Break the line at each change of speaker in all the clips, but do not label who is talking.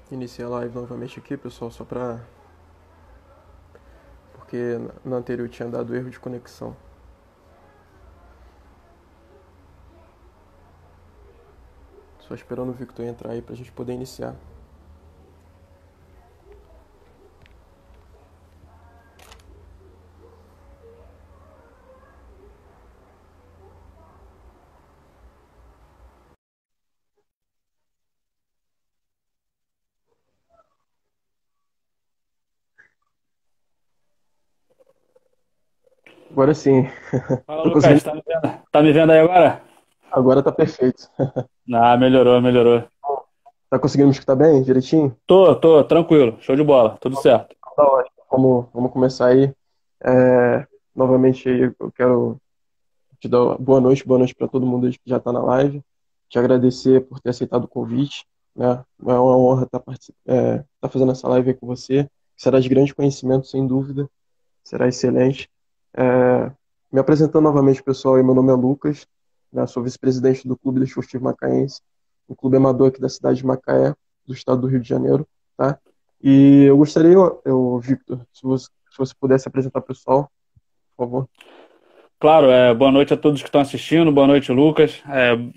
Iniciei a live novamente aqui, pessoal, só pra... porque na anterior tinha dado erro de conexão. Só esperando o Victor entrar aí pra gente poder iniciar. Agora sim.
Fala,
Tô
Lucas,
conseguindo...
tá me vendo? Tá me vendo aí agora?
Agora tá perfeito.
Ah, melhorou, melhorou.
Tá conseguindo me escutar bem, direitinho?
Tô, tranquilo, show de bola, tudo certo.
Tá ótimo. Vamos começar aí. Novamente aí eu quero te dar uma boa noite para todo mundo aí que já tá na live. Te agradecer por ter aceitado o convite, né? É uma honra tá fazendo essa live aí com você. Será de grande conhecimento, sem dúvida. Será excelente. É, Me apresentando novamente, pessoal, meu nome é Lucas, né, sou vice-presidente do Clube Desportivo Macaense, um clube amador aqui da cidade de Macaé, do estado do Rio de Janeiro, tá? E eu gostaria, Victor, se você pudesse apresentar o pessoal, por favor.
Claro, boa noite a todos que estão assistindo, boa noite, Lucas.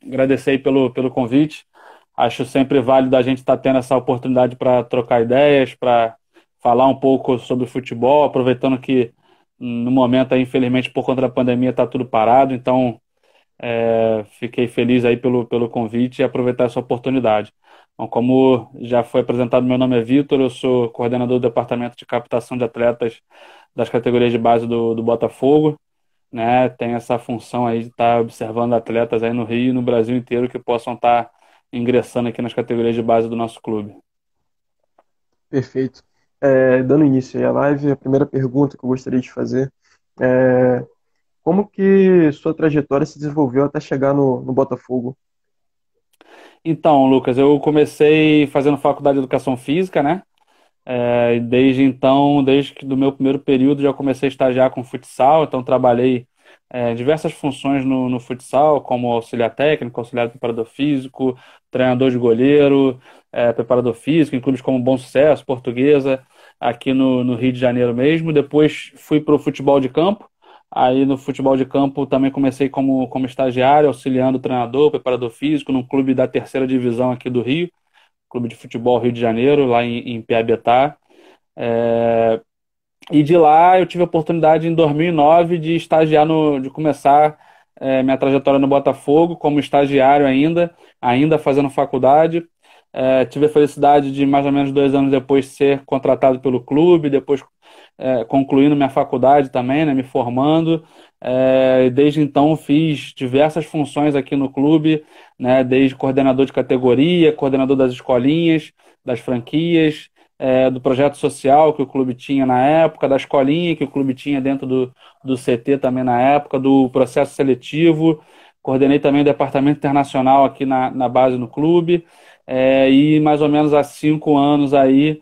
Agradecer aí pelo convite. Acho sempre válido a gente estar tendo essa oportunidade para trocar ideias, para falar um pouco sobre futebol, aproveitando que no momento aí, infelizmente, por conta da pandemia, está tudo parado, então fiquei feliz aí pelo convite e aproveitar essa oportunidade. Então, como já foi apresentado, meu nome é Vitor, eu sou coordenador do Departamento de Captação de Atletas das categorias de base do Botafogo, né? Tem essa função aí de estar observando atletas aí no Rio e no Brasil inteiro que possam estar ingressando aqui nas categorias de base do nosso clube.
Perfeito. Dando início aí à live, a primeira pergunta que eu gostaria de fazer é como que sua trajetória se desenvolveu até chegar no Botafogo?
Então, Lucas, eu comecei fazendo faculdade de Educação Física, né? E desde então, desde que do meu primeiro período, já comecei a estagiar com futsal, então trabalhei diversas funções no futsal, como auxiliar técnico, auxiliar preparador físico, treinador de goleiro, preparador físico, em clubes como Bom Sucesso, Portuguesa, aqui no Rio de Janeiro mesmo. Depois fui para o futebol de campo, aí no futebol de campo também comecei como estagiário, auxiliando o treinador, preparador físico, num clube da terceira divisão aqui do Rio. Clube de Futebol Rio de Janeiro, lá em Piabetá. É, e de lá eu tive a oportunidade em 2009 de estagiar de começar minha trajetória no Botafogo como estagiário ainda fazendo faculdade. Tive a felicidade de mais ou menos 2 anos depois ser contratado pelo clube, depois concluindo minha faculdade também, né, me formando. E desde então fiz diversas funções aqui no clube, né, desde coordenador de categoria, coordenador das escolinhas, das franquias, do projeto social que o clube tinha na época, da escolinha que o clube tinha dentro do CT também na época, do processo seletivo. Coordenei também o departamento internacional aqui na base no clube, e mais ou menos há 5 anos aí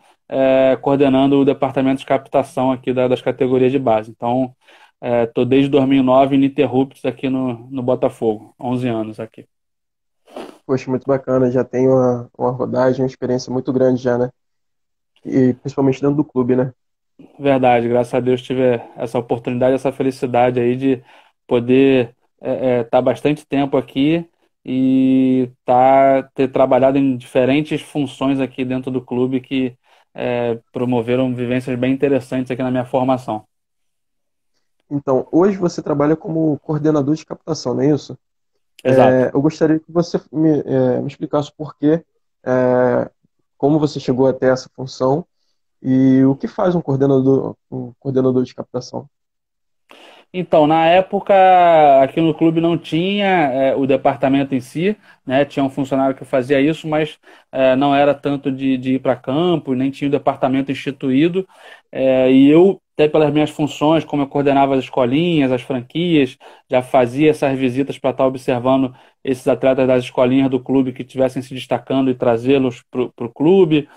coordenando o departamento de captação aqui das categorias de base. Então, estou desde 2009 ininterruptos aqui no Botafogo, 11 anos aqui.
Poxa, muito bacana, já tem uma rodagem, uma experiência muito grande já, né? E principalmente dentro do clube, né?
Verdade, graças a Deus tive essa oportunidade, essa felicidade aí de poder estar bastante tempo aqui e ter trabalhado em diferentes funções aqui dentro do clube que promoveram vivências bem interessantes aqui na minha formação.
Então, hoje você trabalha como coordenador de captação, não é isso?
Exato.
Eu gostaria que você me explicasse o porquê, é, como você chegou até essa função e o que faz um coordenador de captação.
Então, na época, aqui no clube não tinha o departamento em si, né? Tinha um funcionário que fazia isso, mas não era tanto de ir para campo, nem tinha o departamento instituído. E eu, até pelas minhas funções, como eu coordenava as escolinhas, as franquias, já fazia essas visitas para estar observando esses atletas das escolinhas do clube que estivessem se destacando e trazê-los para o clube.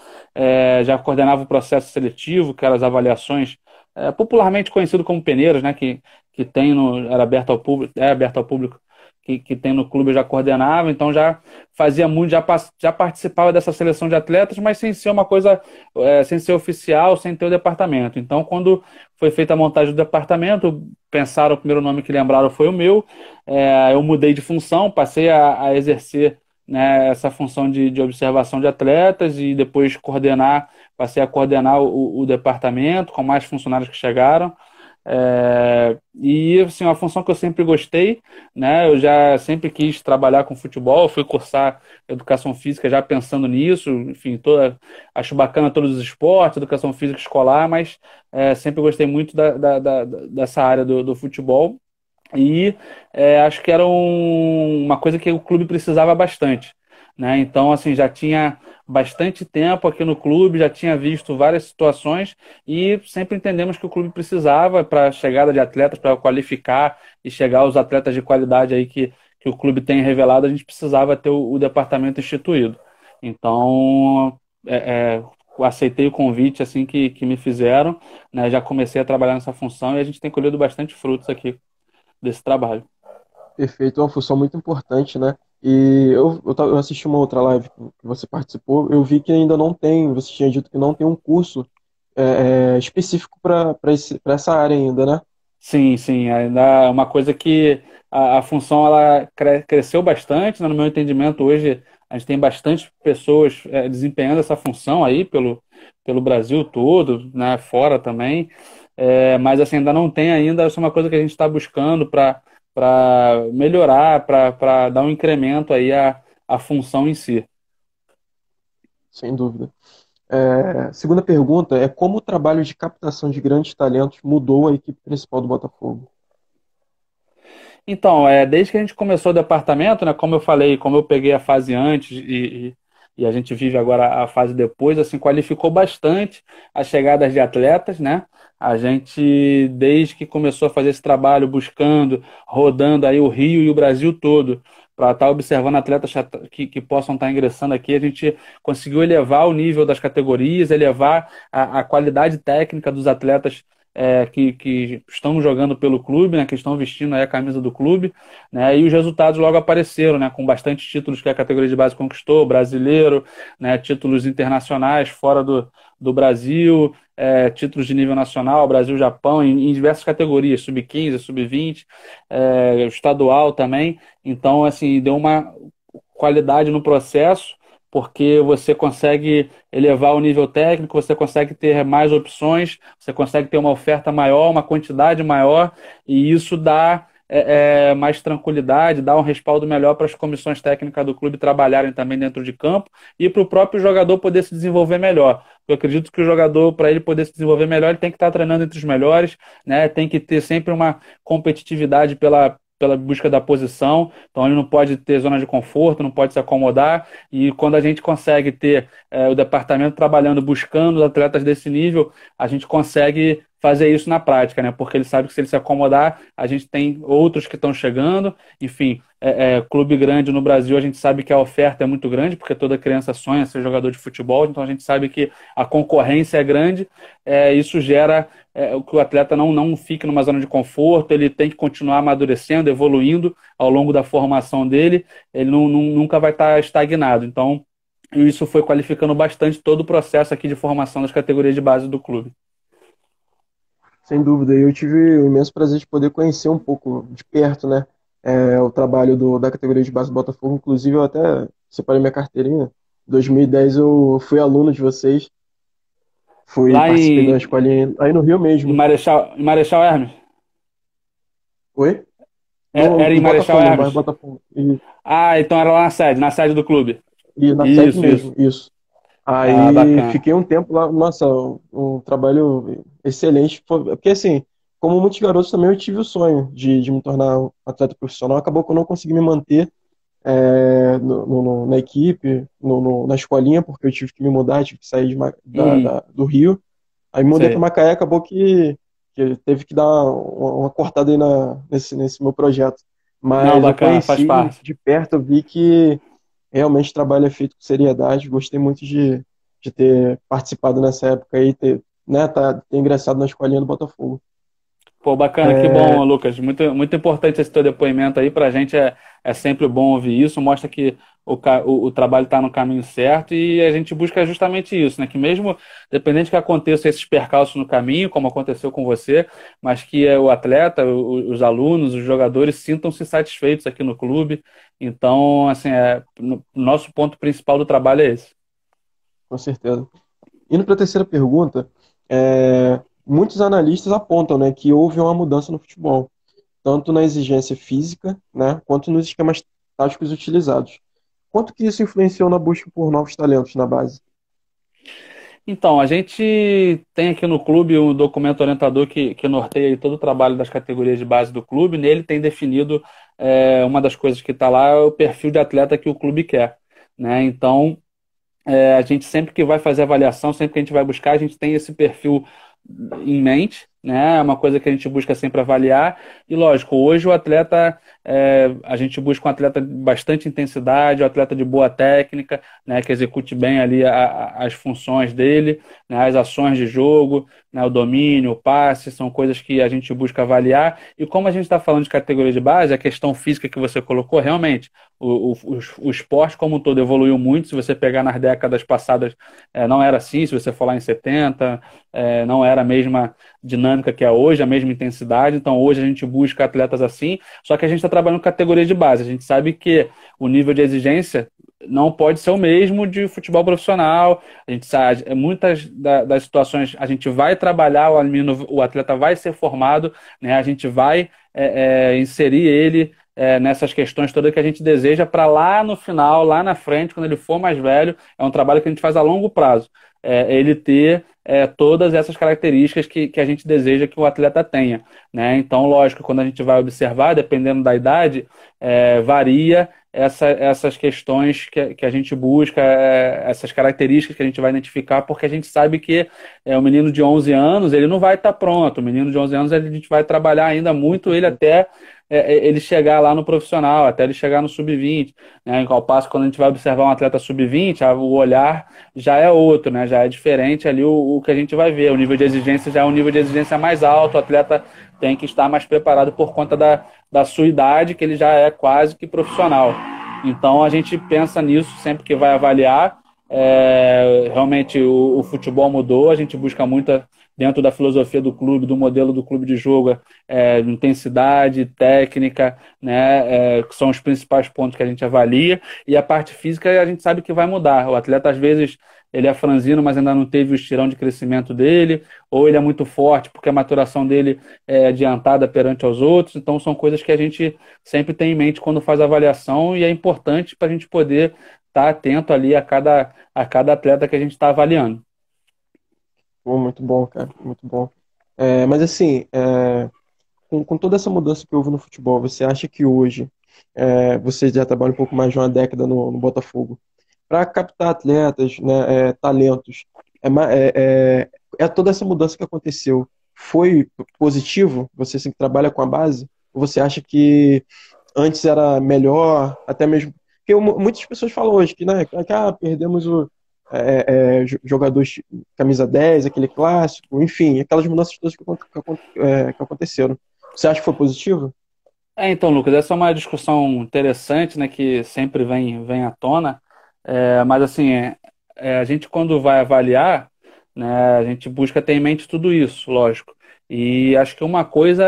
Já coordenava o processo seletivo, que eram as avaliações popularmente conhecido como peneiras, né, que tem era aberto ao público, que tem no clube eu já coordenava, então já fazia muito, já participava dessa seleção de atletas, mas sem ser uma coisa, sem ser oficial, sem ter o departamento. Então, quando foi feita a montagem do departamento, pensaram, o primeiro nome que lembraram foi o meu, eu mudei de função, passei a exercer, né, essa função de observação de atletas e depois passei a coordenar o departamento com mais funcionários que chegaram. E assim, uma função que eu sempre gostei, né? Eu já sempre quis trabalhar com futebol, fui cursar educação física já pensando nisso, enfim, acho bacana todos os esportes, educação física escolar, mas sempre gostei muito dessa área do futebol. E acho que era uma coisa que o clube precisava bastante, né? Então, assim, já tinha bastante tempo aqui no clube, já tinha visto várias situações e sempre entendemos que o clube precisava para a chegada de atletas, para qualificar e chegar aos atletas de qualidade aí que o clube tem revelado, a gente precisava ter o departamento instituído. Então, eu aceitei o convite assim que me fizeram, né? Já comecei a trabalhar nessa função e a gente tem colhido bastante frutos aqui desse trabalho.
Perfeito, é uma função muito importante, né? E eu assisti uma outra live que você participou, eu vi que ainda não tem, você tinha dito que não tem um curso específico para essa área ainda, né?
Sim, sim, ainda é uma coisa que a função ela cresceu bastante, né? No meu entendimento, hoje a gente tem bastante pessoas desempenhando essa função aí pelo Brasil todo, né? Fora também. Mas assim, ainda não tem ainda, isso é uma coisa que a gente está buscando para melhorar, para dar um incremento aí à função em si.
Sem dúvida. Segunda pergunta é como o trabalho de captação de grandes talentos mudou a equipe principal do Botafogo?
Então, desde que a gente começou o departamento, né, como eu falei, como eu peguei a fase antes e a gente vive agora a fase depois, assim, qualificou bastante as chegadas de atletas, né? A gente, desde que começou a fazer esse trabalho, buscando, rodando aí o Rio e o Brasil todo, para estar observando atletas que possam estar ingressando aqui, a gente conseguiu elevar o nível das categorias, elevar a qualidade técnica dos atletas que estão jogando pelo clube, né, que estão vestindo aí a camisa do clube, né, e os resultados logo apareceram, né, com bastante títulos que a categoria de base conquistou, brasileiro, né, títulos internacionais fora do Brasil, títulos de nível nacional, Brasil-Japão, em diversas categorias, sub-15, sub-20, estadual também. Então, assim, deu uma qualidade no processo, porque você consegue elevar o nível técnico, você consegue ter mais opções, você consegue ter uma oferta maior, uma quantidade maior, e isso dá mais tranquilidade, dá um respaldo melhor para as comissões técnicas do clube trabalharem também dentro de campo e para o próprio jogador poder se desenvolver melhor. Eu acredito que o jogador, para ele poder se desenvolver melhor, ele tem que estar treinando entre os melhores, né? Tem que ter sempre uma competitividade pela busca da posição, então ele não pode ter zona de conforto, não pode se acomodar, e quando a gente consegue ter o departamento trabalhando, buscando os atletas desse nível, a gente consegue fazer isso na prática, né? Porque ele sabe que se ele se acomodar, a gente tem outros que estão chegando, enfim, clube grande no Brasil, a gente sabe que a oferta é muito grande, porque toda criança sonha ser jogador de futebol, então a gente sabe que a concorrência é grande, isso gera que o atleta não fique numa zona de conforto, ele tem que continuar amadurecendo, evoluindo ao longo da formação dele, ele nunca vai estar estagnado. Então, isso foi qualificando bastante todo o processo aqui de formação das categorias de base do clube.
Sem dúvida, eu tive o imenso prazer de poder conhecer um pouco de perto, né, o trabalho da categoria de base do Botafogo. Inclusive, eu até separei minha carteirinha. Em 2010 eu fui aluno de vocês,
Lá
participei da escolinha aí no Rio mesmo.
Em Marechal Hermes?
Oi? No,
Era em
em
Marechal
Botafogo, no bairro
Hermes?
Botafogo.
Ah, então era lá na sede do clube.
E na sede
Isso, isso.
mesmo, isso.
Ah,
Aí
bacana.
fiquei um tempo lá, nossa, um trabalho excelente. Porque assim, como muitos garotos também eu tive o sonho de me tornar um atleta profissional. Acabou que eu não consegui me manter na equipe, na escolinha, porque eu tive que me mudar, tive que sair
Uhum,
do Rio. Aí me mudei para
sei.
Macaé, acabou que teve que dar uma cortada aí nesse meu projeto.
Não,
Mas eu
bacana, faz
conheci
parte.
de perto, eu vi que realmente o trabalho é feito com seriedade. Gostei muito de ter participado nessa época aí, ter ingressado na escolinha do Botafogo.
Pô, bacana, que bom, Lucas. Muito, muito importante esse teu depoimento aí. Para a gente é sempre bom ouvir isso. Mostra que o trabalho está no caminho certo e a gente busca justamente isso, né? Que mesmo, dependente que aconteça esses percalços no caminho, como aconteceu com você, mas que o atleta, os alunos, os jogadores sintam-se satisfeitos aqui no clube. Então, assim, nosso ponto principal do trabalho é esse.
Com certeza. Indo para a terceira pergunta, muitos analistas apontam, né, que houve uma mudança no futebol, tanto na exigência física, né, quanto nos esquemas táticos utilizados. Quanto que isso influenciou na busca por novos talentos na base?
Então, a gente tem aqui no clube um documento orientador que norteia aí todo o trabalho das categorias de base do clube. Nele tem definido uma das coisas que está lá é o perfil de atleta que o clube quer, né? Então, a gente sempre que vai fazer avaliação, sempre que a gente vai buscar, a gente tem esse perfil em mente, né? É uma coisa que a gente busca sempre avaliar. E lógico, hoje o atleta, a gente busca um atleta de bastante intensidade, um atleta de boa técnica, né? Que execute bem ali as funções dele, né? As ações de jogo, né? O domínio, o passe, são coisas que a gente busca avaliar. E como a gente está falando de categoria de base, a questão física que você colocou, realmente, o esporte como um todo evoluiu muito. Se você pegar nas décadas passadas, não era assim. Se você for lá em 70, não era a mesma dinâmica que é hoje, a mesma intensidade. Então, hoje a gente busca atletas assim, só que a gente está trabalhando com categoria de base. A gente sabe que o nível de exigência não pode ser o mesmo de futebol profissional. A gente sabe, muitas das situações a gente vai trabalhar, o atleta vai ser formado, né? A gente vai inserir ele nessas questões todas que a gente deseja para lá no final, lá na frente, quando ele for mais velho, é um trabalho que a gente faz a longo prazo. Ele ter todas essas características que a gente deseja que o atleta tenha, né? Então, lógico, quando a gente vai observar, dependendo da idade, varia essas questões que a gente busca, essas características que a gente vai identificar, porque a gente sabe que o menino de 11 anos, ele não vai estar pronto. O menino de 11 anos, a gente vai trabalhar ainda muito ele até ele chegar lá no profissional, até ele chegar no sub-20, né? Ao passo, quando a gente vai observar um atleta sub-20, o olhar já é outro, né? Já é diferente ali o que a gente vai ver. O nível de exigência já é um nível de exigência mais alto, o atleta tem que estar mais preparado por conta da sua idade, que ele já é quase que profissional. Então a gente pensa nisso sempre que vai avaliar. Realmente o futebol mudou, a gente busca muito dentro da filosofia do clube, do modelo do clube de jogo, intensidade, técnica, né, que são os principais pontos que a gente avalia, e a parte física a gente sabe que vai mudar. O atleta, às vezes, ele é franzino, mas ainda não teve o estirão de crescimento dele, ou ele é muito forte porque a maturação dele é adiantada perante aos outros. Então, são coisas que a gente sempre tem em mente quando faz a avaliação, e é importante para a gente poder estar atento ali a cada atleta que a gente está avaliando.
Pô, muito bom, cara, muito bom. Mas assim, com toda essa mudança que houve no futebol, você acha que hoje, você já trabalha um pouco mais de uma década no Botafogo, para captar atletas, né, talentos, toda essa mudança que aconteceu foi positivo? Você assim, que trabalha com a base? Ou você acha que antes era melhor, até mesmo. Porque muitas pessoas falam hoje que, né, perdemos o jogador camisa 10, aquele clássico, enfim, aquelas mudanças todas que aconteceram. Você acha que foi positivo?
Então, Lucas, essa é uma discussão interessante, né, que sempre vem à tona. Mas assim, a gente quando vai avaliar, né, a gente busca ter em mente tudo isso, lógico. E acho que uma coisa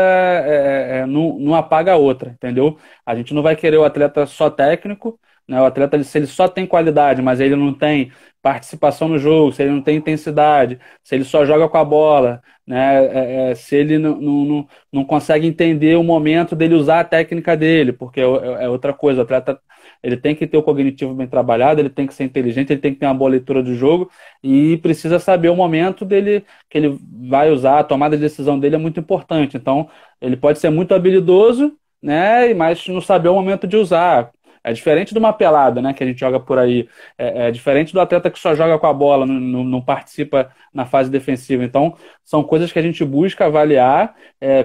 não apaga a outra, entendeu? A gente não vai querer o atleta só técnico, né? O atleta, se ele só tem qualidade, mas ele não tem participação no jogo, se ele não tem intensidade, se ele só joga com a bola, né? Se ele não consegue entender o momento dele usar a técnica dele, porque é outra coisa. O atleta, ele tem que ter o cognitivo bem trabalhado, ele tem que ser inteligente, ele tem que ter uma boa leitura do jogo e precisa saber o momento dele que ele vai usar. A tomada de decisão dele é muito importante. Então, ele pode ser muito habilidoso, né? Mas não saber o momento de usar. É diferente de uma pelada, né, que a gente joga por aí. É diferente do atleta que só joga com a bola, não participa na fase defensiva. Então, são coisas que a gente busca avaliar.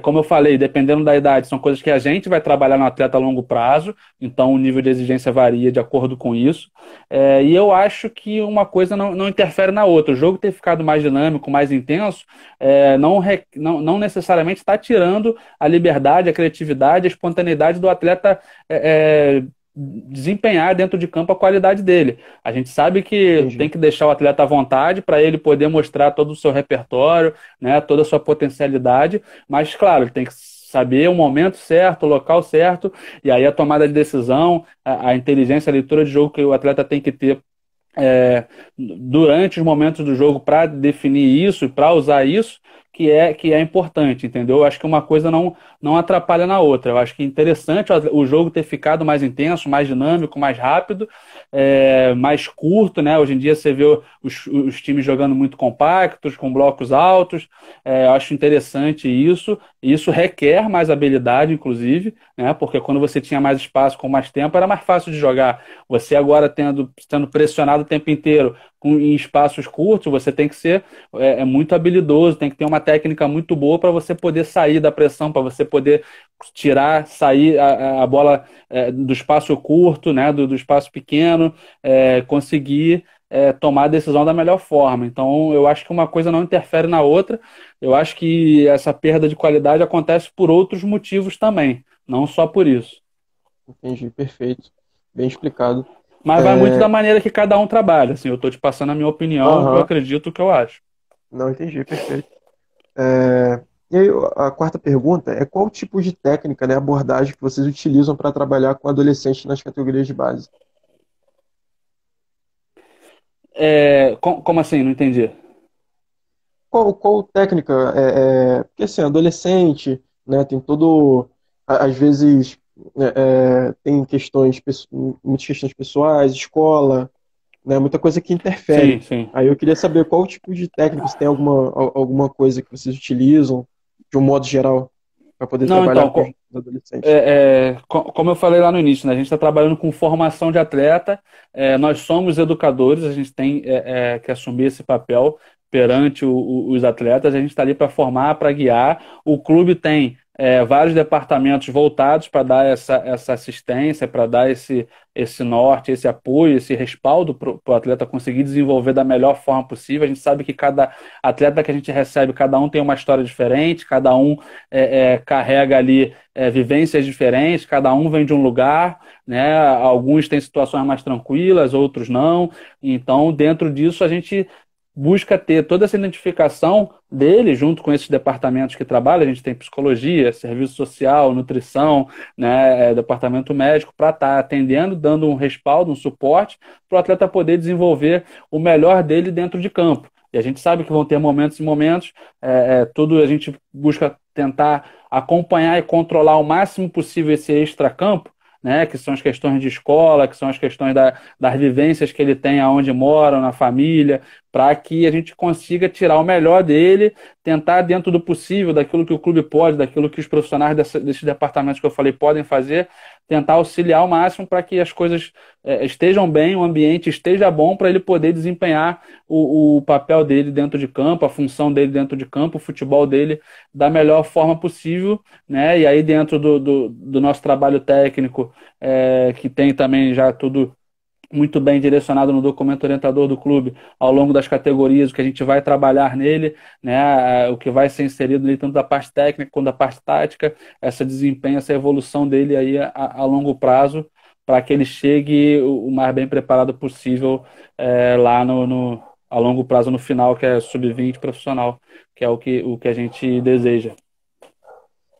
Como eu falei, dependendo da idade, são coisas que a gente vai trabalhar no atleta a longo prazo. Então, o nível de exigência varia de acordo com isso. E eu acho que uma coisa não interfere na outra. O jogo ter ficado mais dinâmico, mais intenso, não necessariamente está tirando a liberdade, a criatividade, a espontaneidade do atleta desempenhar dentro de campo a qualidade dele. A gente sabe que tem
Entendi.
que deixar o atleta à vontade para ele poder mostrar todo o seu repertório, né, toda a sua potencialidade, mas, claro, ele tem que saber o momento certo, o local certo, e aí a tomada de decisão, a inteligência, a leitura de jogo que o atleta tem que ter durante os momentos do jogo para definir isso, para usar isso, que é importante, entendeu? Eu acho que uma coisa não atrapalha na outra. Eu acho que é interessante o jogo ter ficado mais intenso, mais dinâmico, mais rápido, mais curto, né? Hoje em dia você vê os times jogando muito compactos, com blocos altos. Eu acho interessante isso. E isso requer mais habilidade, inclusive, né? Porque quando você tinha mais espaço com mais tempo, era mais fácil de jogar. Você agora sendo pressionado o tempo inteiro em espaços curtos, você tem que ser muito habilidoso, tem que ter uma técnica muito boa para você poder sair da pressão, para você poder sair a bola do espaço curto, né, do espaço pequeno, conseguir tomar a decisão da melhor forma. Então, eu acho que uma coisa não interfere na outra. Eu acho que essa perda de qualidade acontece por outros motivos também, não só por isso.
Entendi, perfeito. Bem explicado.
Mas vai muito da maneira que cada um trabalha. Assim, eu estou te passando a minha opinião, o que eu
Aham,
acredito, o que eu acho.
não entendi, perfeito. É, e aí, a quarta pergunta é qual tipo de técnica, né, abordagem que vocês utilizam para trabalhar com adolescentes nas categorias de base?
Como assim? Não entendi.
Qual técnica? Porque assim, adolescente, né, tem todo, às vezes, tem muitas questões pessoais, escola, né, muita coisa que
Sim,
interfere.
sim.
Aí eu queria saber qual tipo de técnica, se tem alguma coisa que vocês utilizam, de um modo geral, para poder
Não,
trabalhar
então,
com os adolescentes.
como eu falei lá no início, né, a gente está trabalhando com formação de atleta, nós somos educadores, a gente tem que assumir esse papel perante os atletas, a gente está ali para formar, para guiar. O clube tem vários departamentos voltados para dar essa assistência, para dar esse norte, esse apoio, esse respaldo para o atleta conseguir desenvolver da melhor forma possível. A gente sabe que cada atleta que a gente recebe, cada um tem uma história diferente, cada um carrega ali vivências diferentes, cada um vem de um lugar, né? Alguns têm situações mais tranquilas, outros não. Então, dentro disso, a gente busca ter toda essa identificação dele, junto com esses departamentos que trabalham. A gente tem psicologia, serviço social, nutrição, né, departamento médico, para estar atendendo, dando um respaldo, um suporte, para o atleta poder desenvolver o melhor dele dentro de campo. E a gente sabe que vão ter momentos e momentos, tudo a gente busca tentar acompanhar e controlar o máximo possível esse extracampo, né, que são as questões de escola, que são as questões das vivências que ele tem aonde mora, na família, para que a gente consiga tirar o melhor dele, tentar, dentro do possível, daquilo que o clube pode, daquilo que os profissionais desses departamentos que eu falei podem fazer, tentar auxiliar ao máximo para que as coisas estejam bem, o ambiente esteja bom para ele poder desempenhar o papel dele dentro de campo, a função dele dentro de campo, o futebol dele da melhor forma possível, né? E aí dentro do nosso trabalho técnico, que tem também já tudo muito bem direcionado no documento orientador do clube ao longo das categorias, o que a gente vai trabalhar nele, né, o que vai ser inserido ali tanto da parte técnica quanto da parte tática, essa desempenho, essa evolução dele aí a longo prazo, para que ele chegue o mais bem preparado possível lá a longo prazo no final, que é sub-20 profissional, que é o que a gente deseja.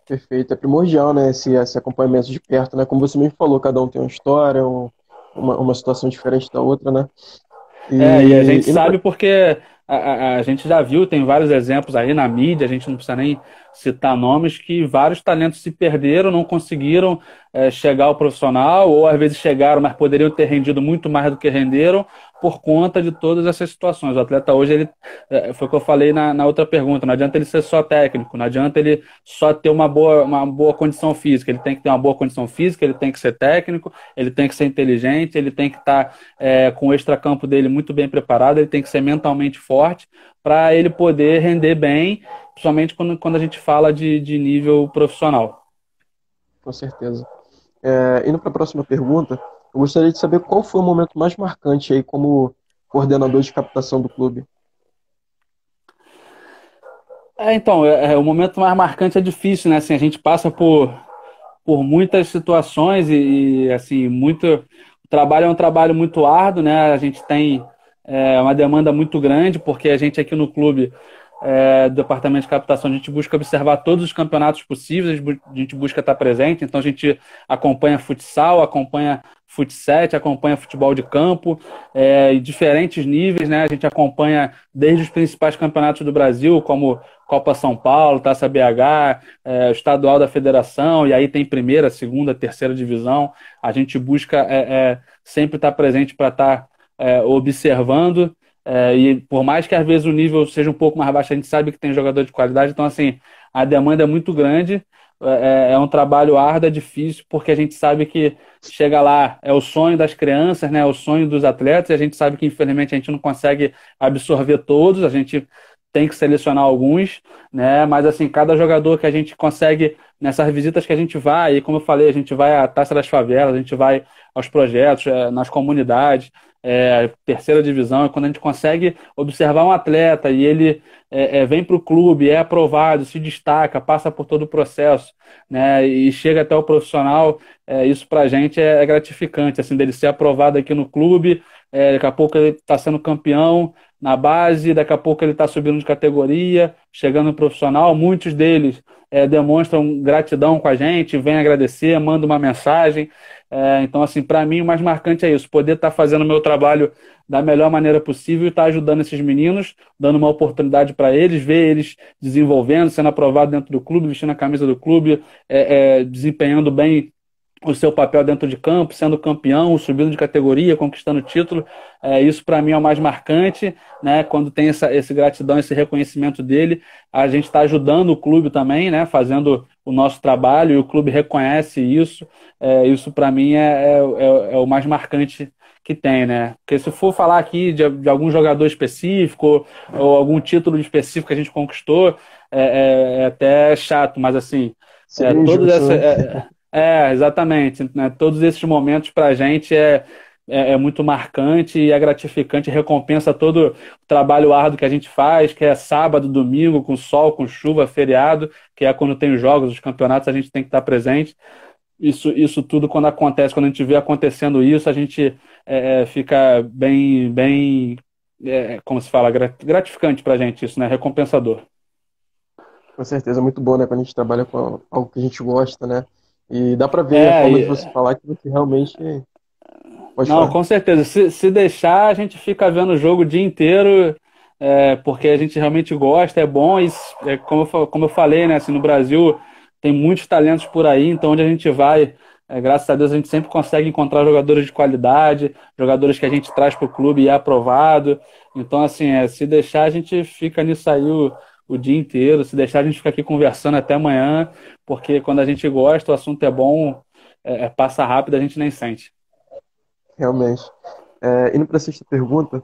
Perfeito, é primordial, né, esse acompanhamento de perto, né, como você mesmo falou, cada um tem uma história, uma situação diferente da outra, né,
E a
e,
gente
e no,
sabe porque a gente já viu, tem vários exemplos aí na mídia, a gente não precisa nem citar nomes, que vários talentos se perderam, não conseguiram chegar ao profissional, ou às vezes chegaram, mas poderiam ter rendido muito mais do que renderam, por conta de todas essas situações. O atleta hoje, foi o que eu falei na outra pergunta, não adianta ele ser só técnico, não adianta ele só ter uma boa condição física, ele tem que ter uma boa condição física, ele tem que ser técnico, ele tem que ser inteligente, ele tem que estar com o extracampo dele muito bem preparado, ele tem que ser mentalmente forte para ele poder render bem, principalmente quando a gente fala de nível profissional.
Com certeza. Indo para a próxima pergunta, eu gostaria de saber qual foi o momento mais marcante aí como coordenador de captação do clube.
Então, o momento mais marcante é difícil, né? Assim, a gente passa por muitas situações assim, o trabalho é um trabalho muito árduo, né? A gente tem uma demanda muito grande, porque a gente aqui no clube do departamento de captação, a gente busca observar todos os campeonatos possíveis, a gente busca estar presente, então a gente acompanha futsal, acompanha fut7, acompanha futebol de campo, em diferentes níveis, né? A gente acompanha desde os principais campeonatos do Brasil, como Copa São Paulo, Taça BH, o estadual da federação, e aí tem primeira, segunda, terceira divisão. A gente busca sempre estar presente para estar observando, e por mais que às vezes o nível seja um pouco mais baixo, a gente sabe que tem jogador de qualidade, então assim, a demanda é muito grande, é um trabalho árduo, é difícil, porque a gente sabe que chega lá, é o sonho das crianças, né, é o sonho dos atletas, e a gente sabe que infelizmente a gente não consegue absorver todos, a gente tem que selecionar alguns, né, mas assim, cada jogador que a gente consegue, nessas visitas que a gente vai, e como eu falei, a gente vai à Taça das Favelas, a gente vai aos projetos, nas comunidades, terceira divisão, é quando a gente consegue observar um atleta e ele vem para o clube, é aprovado, se destaca, passa por todo o processo, né, e chega até o profissional, isso para a gente é gratificante, assim, dele ser aprovado aqui no clube, daqui a pouco ele está sendo campeão na base, daqui a pouco ele está subindo de categoria, chegando no profissional, muitos deles demonstram gratidão com a gente, vêm agradecer, mandam uma mensagem. Então, assim, para mim o mais marcante é isso, poder estar fazendo o meu trabalho da melhor maneira possível e estar ajudando esses meninos, dando uma oportunidade para eles, ver eles desenvolvendo, sendo aprovado dentro do clube, vestindo a camisa do clube, desempenhando bem o seu papel dentro de campo, sendo campeão, subindo de categoria, conquistando título. Isso para mim é o mais marcante, né? Quando tem esse gratidão, esse reconhecimento dele, a gente está ajudando o clube também, né? Fazendo o nosso trabalho e o clube reconhece isso. Isso para mim é o mais marcante que tem, né? Porque se for falar aqui de algum jogador específico ou algum título específico que a gente conquistou, é até chato, mas assim,
Seria
todas
injusto,
essas.
né?
Exatamente, né? Todos esses momentos para a gente é muito marcante e é gratificante, recompensa todo o trabalho árduo que a gente faz, que é sábado, domingo, com sol, com chuva, feriado, que é quando tem os jogos, os campeonatos, a gente tem que estar presente. Isso tudo, quando acontece, quando a gente vê acontecendo isso, a gente fica bem, como se fala, gratificante para a gente isso, né? Recompensador.
Com certeza, é muito bom, né? Quando a gente trabalha com algo que a gente gosta, né? E dá pra ver a
É,
forma de você
e-
falar que você realmente pode
não,
falar.
com certeza. Se deixar, a gente fica vendo o jogo o dia inteiro, porque a gente realmente gosta, é bom. E como eu falei, né, assim, no Brasil tem muitos talentos por aí, então onde a gente vai, graças a Deus, a gente sempre consegue encontrar jogadores de qualidade, jogadores que a gente traz para o clube e é aprovado. Então, assim, se deixar, a gente fica nisso aí o dia inteiro. Se deixar, a gente fica aqui conversando até amanhã, porque quando a gente gosta, o assunto é bom, passa rápido, a gente nem sente.
Realmente. Indo para a sexta pergunta,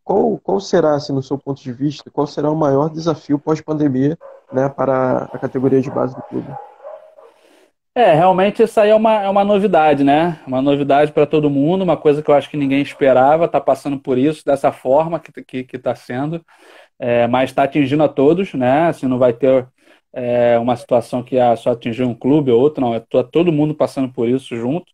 qual será, assim, no seu ponto de vista, qual será o maior desafio pós-pandemia, né, para a categoria de base do clube?
Realmente isso aí é uma novidade, né? Uma novidade para todo mundo, uma coisa que eu acho que ninguém esperava, tá passando por isso, dessa forma que está sendo, mas está atingindo a todos, né? Assim, não vai ter uma situação que só atingiu um clube ou outro, não, todo mundo passando por isso junto.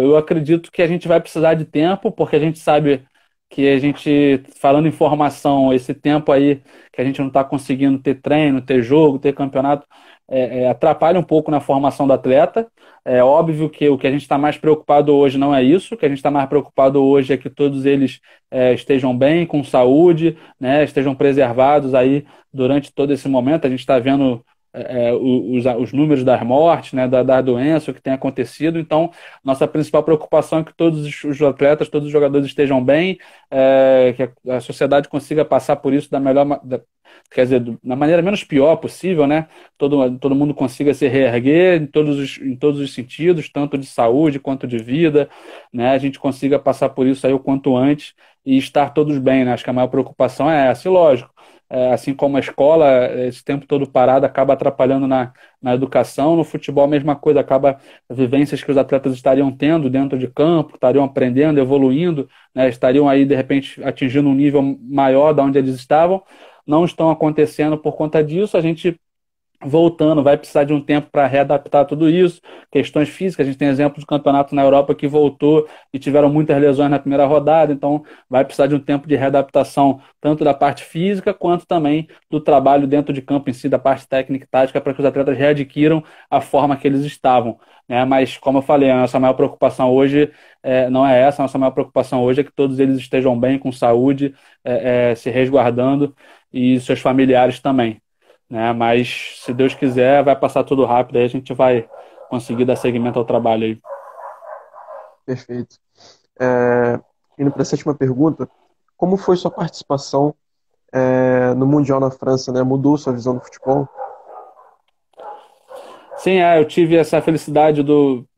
Eu acredito que a gente vai precisar de tempo, porque a gente sabe que a gente, falando em formação, esse tempo aí que a gente não está conseguindo ter treino, ter jogo, ter campeonato, atrapalha um pouco na formação do atleta. É óbvio que o que a gente está mais preocupado hoje não é isso, o que a gente está mais preocupado hoje é que todos eles estejam bem, com saúde, né, estejam preservados aí durante todo esse momento. A gente está vendo os números das mortes, né, da doença, o que tem acontecido. Então, nossa principal preocupação é que todos os atletas, todos os jogadores estejam bem, que a sociedade consiga passar por isso da melhor, quer dizer, da maneira menos pior possível, né? Todo mundo consiga se reerguer em todos os sentidos, tanto de saúde quanto de vida, né? A gente consiga passar por isso aí o quanto antes e estar todos bem, né? Acho que a maior preocupação é essa, e lógico. Assim como a escola, esse tempo todo parado, acaba atrapalhando na educação, no futebol, a mesma coisa, acaba vivências que os atletas estariam tendo dentro de campo, estariam aprendendo, evoluindo, né, estariam aí, de repente, atingindo um nível maior da onde eles estavam, não estão acontecendo por conta disso. A gente voltando, vai precisar de um tempo para readaptar tudo isso, questões físicas, a gente tem exemplo de campeonato na Europa que voltou e tiveram muitas lesões na primeira rodada, então vai precisar de um tempo de readaptação, tanto da parte física, quanto também do trabalho dentro de campo em si, da parte técnica e tática, para que os atletas readquiram a forma que eles estavam, né? Mas, como eu falei, a nossa maior preocupação hoje não é essa, a nossa maior preocupação hoje é que todos eles estejam bem, com saúde, se resguardando, e seus familiares também, né? Mas se Deus quiser, vai passar tudo rápido, aí a gente vai conseguir dar seguimento ao trabalho aí.
Perfeito. É, indo para a sétima pergunta, como foi sua participação no Mundial na França, né? Mudou sua visão do futebol?
Sim, eu tive essa felicidade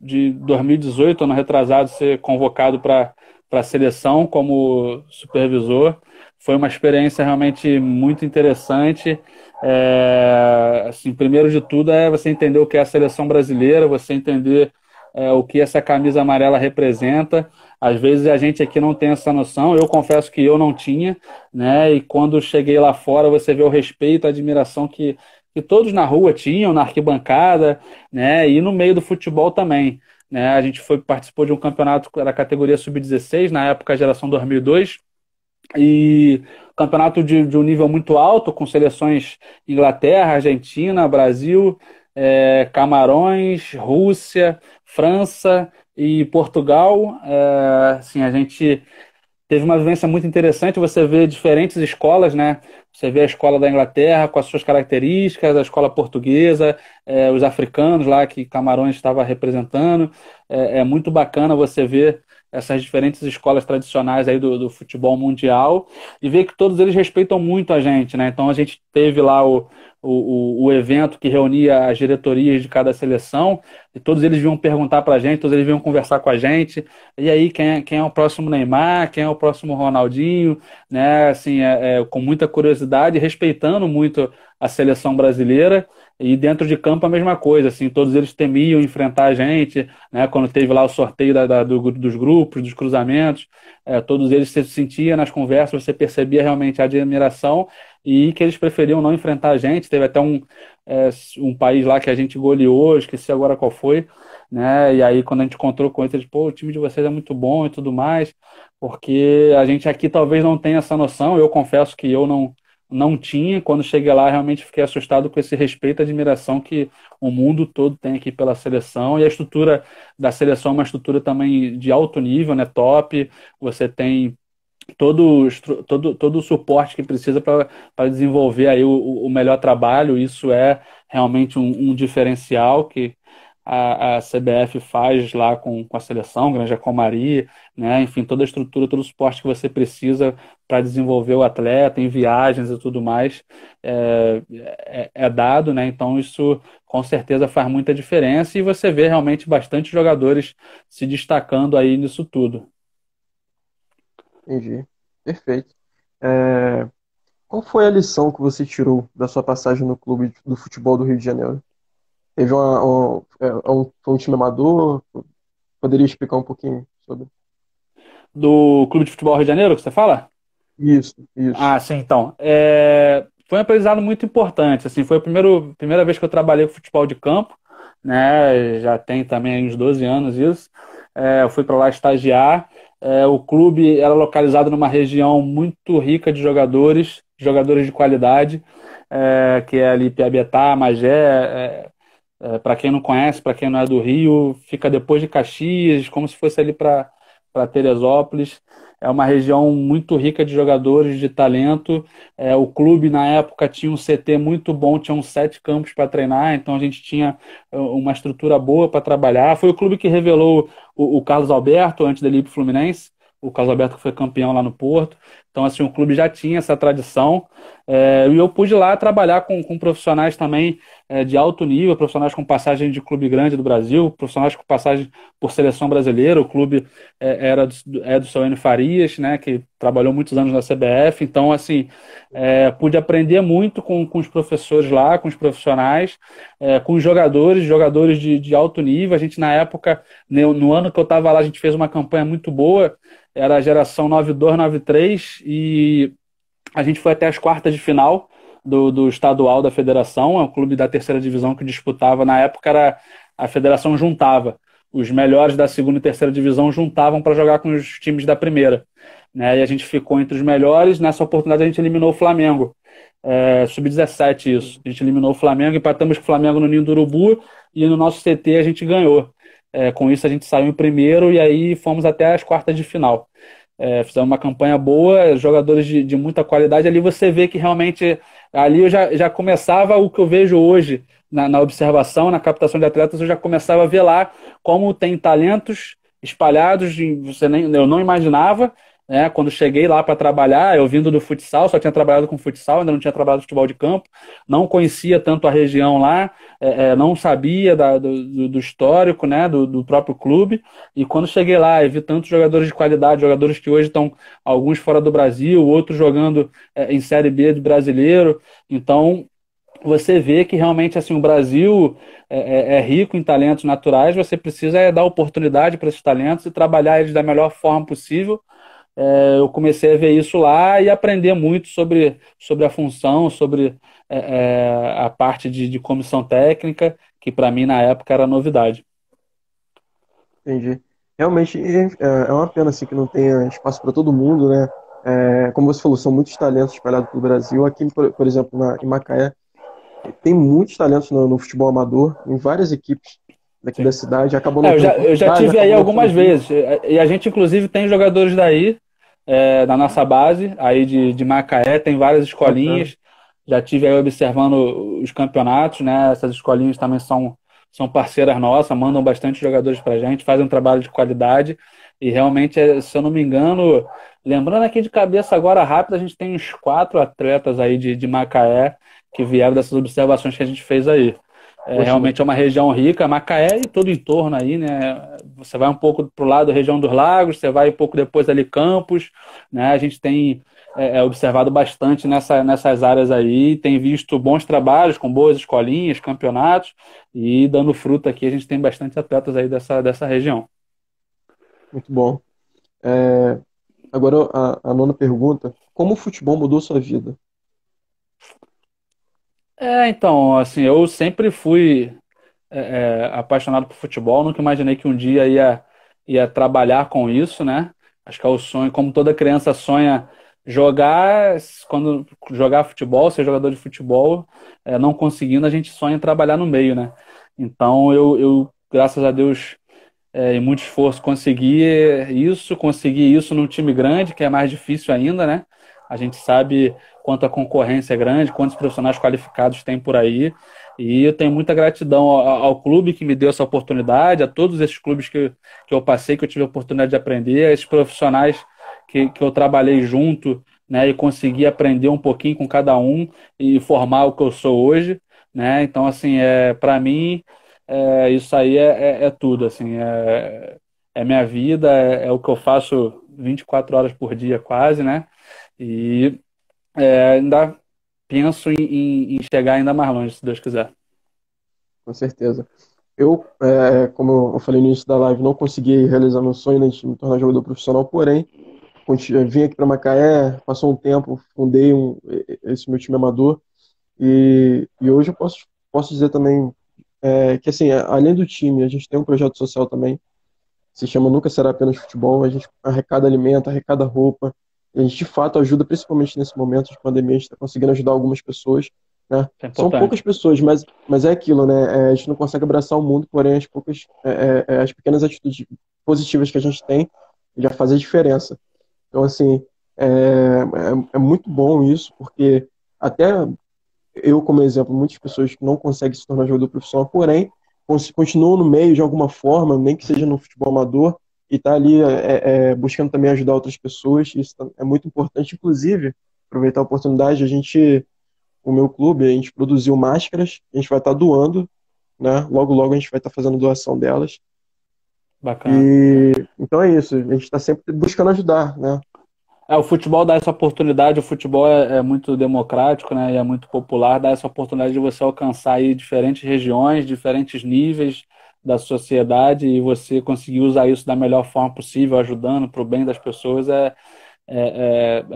de 2018, ano retrasado, ser convocado para a seleção como supervisor. Foi uma experiência realmente muito interessante. Assim, primeiro de tudo é você entender o que é a seleção brasileira, você entender o que essa camisa amarela representa. Às vezes a gente aqui não tem essa noção. Eu confesso que eu não tinha, né? E quando cheguei lá fora, você vê o respeito, a admiração que todos na rua tinham, na arquibancada, né? E no meio do futebol também, né? A gente participou de um campeonato da categoria sub-16, na época a geração 2002, e campeonato de um nível muito alto, com seleções Inglaterra, Argentina, Brasil, Camarões, Rússia, França e Portugal. Assim, a gente teve uma vivência muito interessante. Você vê diferentes escolas, né? Você vê a escola da Inglaterra com as suas características, a escola portuguesa, os africanos lá que Camarões estava representando. É muito bacana você ver essas diferentes escolas tradicionais aí do futebol mundial e ver que todos eles respeitam muito a gente, né? Então a gente teve lá o evento que reunia as diretorias de cada seleção e todos eles vinham perguntar para a gente, todos eles vinham conversar com a gente. E aí, quem é o próximo Neymar? Quem é o próximo Ronaldinho? Né? Assim, com muita curiosidade, respeitando muito a seleção brasileira. E dentro de campo a mesma coisa, assim, todos eles temiam enfrentar a gente, né? Quando teve lá o sorteio dos grupos, dos cruzamentos, todos eles se sentiam nas conversas, você percebia realmente a admiração e que eles preferiam não enfrentar a gente. Teve até um país lá que a gente goleou, esqueci agora qual foi, né? E aí, quando a gente encontrou com eles, pô, o time de vocês é muito bom e tudo mais, porque a gente aqui talvez não tenha essa noção. Eu confesso que eu não tinha. Quando cheguei lá, realmente fiquei assustado com esse respeito e admiração que o mundo todo tem aqui pela seleção. E a estrutura da seleção é uma estrutura também de alto nível, né? Top. Você tem todo o suporte que precisa para desenvolver aí o melhor trabalho. Isso é realmente um diferencial que a CBF faz lá com a seleção, Granja Comari, né? Enfim, toda a estrutura, todo o suporte que você precisa para desenvolver o atleta em viagens e tudo mais é dado, né? Então isso com certeza faz muita diferença e você vê realmente bastante jogadores se destacando aí nisso tudo.
Entendi. Perfeito. É, qual foi a lição que você tirou da sua passagem no clube do futebol do Rio de Janeiro? Teve foi um time amador? Poderia explicar um pouquinho sobre?
Do Clube de Futebol Rio de Janeiro, que você fala?
Isso, isso.
Ah, sim, então. Foi um aprendizado muito importante. Assim, foi a primeira vez que eu trabalhei com futebol de campo, né? Já tem também uns 12 anos isso. Eu fui para lá estagiar. O clube era localizado numa região muito rica de jogadores de qualidade, que é ali Piabetá, Magé. Para quem não conhece, para quem não é do Rio, fica depois de Caxias, como se fosse ali para Teresópolis. é uma região muito rica de jogadores, de talento. O clube, na época, tinha um CT muito bom, tinha uns 7 campos para treinar, então a gente tinha uma estrutura boa para trabalhar. Foi o clube que revelou o Carlos Alberto, antes dele ir para o Fluminense. O Carlos Alberto que foi campeão lá no Porto. Então, assim, o clube já tinha essa tradição. E eu pude lá trabalhar com profissionais também de alto nível, profissionais com passagem de clube grande do Brasil, profissionais com passagem por seleção brasileira. O clube é do seu Enio Farias, né, que trabalhou muitos anos na CBF. Então, assim, pude aprender muito com os professores lá, com os profissionais, com os jogadores de alto nível. A gente, na época, no ano que eu estava lá, a gente fez uma campanha muito boa. Era a geração 92, 93 e a gente foi até as quartas de final do estadual da federação. É um clube da terceira divisão que disputava. Na época, a federação juntava. Os melhores da segunda e terceira divisão juntavam para jogar com os times da primeira. Né? E a gente ficou entre os melhores. Nessa oportunidade, a gente eliminou o Flamengo. Sub-17 isso. A gente eliminou o Flamengo, empatamos com o Flamengo no Ninho do Urubu e no nosso CT a gente ganhou. Com isso a gente saiu em primeiro e aí fomos até as quartas de final. Fizemos uma campanha boa, jogadores de muita qualidade. Ali você vê que realmente, ali eu já começava o que eu vejo hoje na observação, na captação de atletas, eu já começava a ver lá como tem talentos espalhados, eu não imaginava, né? Quando cheguei lá para trabalhar, eu vindo do futsal, só tinha trabalhado com futsal, ainda não tinha trabalhado futebol de campo, não conhecia tanto a região lá, não sabia do histórico, né, do próprio clube, e quando cheguei lá e vi tantos jogadores de qualidade, jogadores que hoje estão, alguns fora do Brasil, outros jogando em Série B do brasileiro, então você vê que realmente assim, o Brasil é rico em talentos naturais, você precisa dar oportunidade para esses talentos e trabalhar eles da melhor forma possível. Eu comecei a ver isso lá e aprender muito sobre a função, sobre a parte de comissão técnica, que para mim na época era novidade.
Entendi. Realmente é uma pena assim, que não tenha espaço para todo mundo, né? Como você falou, são muitos talentos espalhados pelo Brasil. Aqui, por exemplo, em Macaé, tem muitos talentos no futebol amador, em várias equipes daqui da
Sim.
cidade. Acabou não
Eu
tendo
já
oportunidade,
tive aí
acabou não
algumas
tendo vídeo.
vezes. E a gente, inclusive, tem jogadores daí, da nossa base, aí de Macaé, tem várias
Bacana.
escolinhas. Já tive aí observando os campeonatos, né? Essas escolinhas também são parceiras nossas, mandam bastante jogadores pra gente, fazem um trabalho de qualidade. E realmente, se eu não me engano, lembrando aqui de cabeça agora rápido, a gente tem uns 4 atletas aí de Macaé que vieram dessas observações que a gente fez aí.
Poxa,
Realmente é uma região rica, Macaé e todo o entorno aí, né? Você vai um pouco para o lado da região dos lagos, você vai um pouco depois ali Campos, né? A gente tem observado bastante nessas áreas aí, tem visto bons trabalhos com boas escolinhas, campeonatos e dando fruto aqui, a gente tem bastante atletas aí dessa região.
muito bom. É, Agora a nona pergunta: como o futebol mudou sua vida?
Então, assim, eu sempre fui apaixonado por futebol, nunca imaginei que um dia ia trabalhar com isso, né? Acho que é o sonho, como toda criança sonha jogar, quando jogar futebol, ser jogador de futebol, não conseguindo, a gente sonha em trabalhar no meio, né? Então eu graças a Deus, e muito esforço, consegui isso num time grande, que é mais difícil ainda, né? A gente sabe quanto a concorrência é grande, quantos profissionais qualificados tem por aí, e eu tenho muita gratidão ao clube que me deu essa oportunidade, a todos esses clubes que eu passei, que eu tive a oportunidade de aprender, a esses profissionais que eu trabalhei junto, né, e consegui aprender um pouquinho com cada um e formar o que eu sou hoje, né? Então, assim, para mim isso aí é tudo, assim, é minha vida, é o que eu faço 24 horas por dia quase, né? E ainda penso em chegar ainda mais longe, se Deus quiser.
Com certeza. Como eu falei no início da live, não consegui realizar meu sonho, né, de me tornar jogador profissional, porém, vim aqui para Macaé, passou um tempo, fundei esse meu time amador, e hoje eu posso dizer também que, assim, além do time, a gente tem um projeto social também, se chama Nunca Será Apenas Futebol. A gente arrecada alimento, arrecada roupa, e a gente de fato ajuda, principalmente nesse momento de pandemia, a gente está conseguindo ajudar algumas pessoas, né?
Isso é
São poucas
importante.
pessoas, mas é aquilo, né? A gente não consegue abraçar o mundo, porém as pequenas atitudes positivas que a gente tem já fazem a diferença. Então, assim, é muito bom isso, porque até eu, como exemplo, muitas pessoas que não conseguem se tornar jogador profissional, porém, continuam no meio de alguma forma, nem que seja no futebol amador, e tá ali buscando também ajudar outras pessoas. Isso é muito importante. Inclusive, aproveitar a oportunidade, o meu clube, a gente produziu máscaras, a gente vai estar doando, né? Logo, logo a gente vai estar fazendo doação delas.
Bacana.
E então é isso, a gente está sempre buscando ajudar, né?
O futebol dá essa oportunidade, o futebol é muito democrático, né, e é muito popular, dá essa oportunidade de você alcançar aí diferentes regiões, diferentes níveis da sociedade e você conseguir usar isso da melhor forma possível, ajudando para o bem das pessoas, é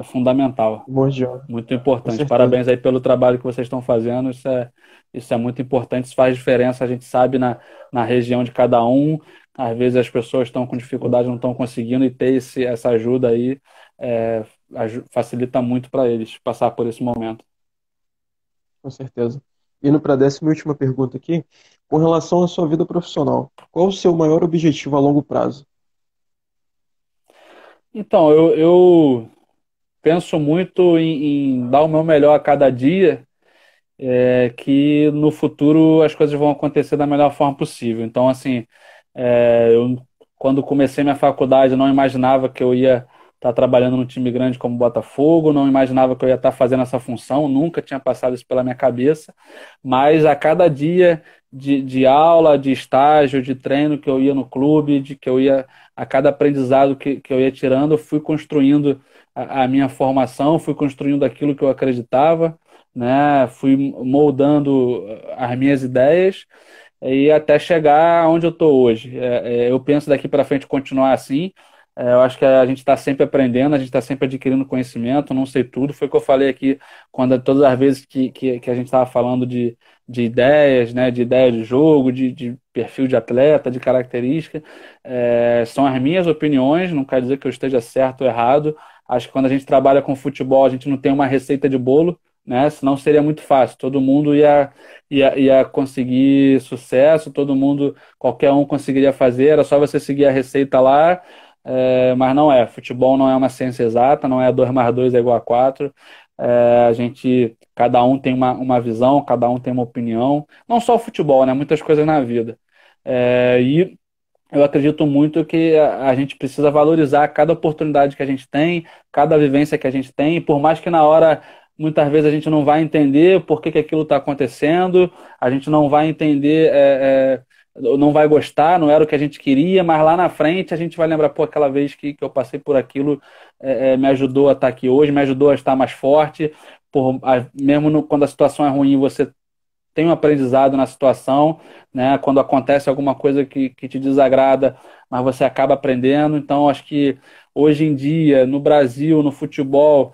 fundamental,
Primordial,
muito
com
importante.
certeza,
Parabéns aí pelo trabalho que vocês estão fazendo, isso é muito importante, isso faz diferença, a gente sabe na região de cada um, às vezes as pessoas estão com dificuldade, não estão conseguindo, e ter essa ajuda aí facilita muito para eles passar por esse momento.
com certeza. Indo para a 10ª e última pergunta aqui, com relação à sua vida profissional, qual o seu maior objetivo a longo prazo?
Então, eu penso muito em dar o meu melhor a cada dia, que no futuro as coisas vão acontecer da melhor forma possível. Então, assim, eu, quando comecei minha faculdade, eu não imaginava que eu ia estar trabalhando num time grande como o Botafogo, não imaginava que eu ia estar fazendo essa função, nunca tinha passado isso pela minha cabeça, mas a cada dia de aula, de estágio, de treino que eu ia no clube, a cada aprendizado que eu ia tirando, eu fui construindo a minha formação, fui construindo aquilo que eu acreditava, né? Fui moldando as minhas ideias e até chegar onde eu estou hoje. Eu penso daqui para frente continuar assim. Eu acho que a gente está sempre aprendendo, a gente está sempre adquirindo conhecimento, não sei tudo. Foi o que eu falei aqui quando todas as vezes que a gente estava falando de ideias, né, de ideia de jogo, de perfil de atleta, de característica. São as minhas opiniões, não quer dizer que eu esteja certo ou errado. Acho que quando a gente trabalha com futebol, a gente não tem uma receita de bolo, né? Senão seria muito fácil. Todo mundo ia conseguir sucesso, todo mundo, qualquer um conseguiria fazer, era só você seguir a receita lá, mas não é. Futebol não é uma ciência exata, não é 2 mais 2 é igual a 4. Cada um tem uma visão, cada um tem uma opinião. Não só o futebol, né? Muitas coisas na vida. E eu acredito muito que a gente precisa valorizar cada oportunidade que a gente tem, cada vivência que a gente tem, e por mais que na hora, muitas vezes, a gente não vai entender por que aquilo está acontecendo, a gente não vai entender, não vai gostar, não era o que a gente queria, mas lá na frente a gente vai lembrar, pô, aquela vez que eu passei por aquilo, me ajudou a estar aqui hoje, me ajudou a estar mais forte, mesmo quando a situação é ruim, você tem um aprendizado na situação, né? Quando acontece alguma coisa que te desagrada, mas você acaba aprendendo. Então, acho que hoje em dia, no Brasil, no futebol,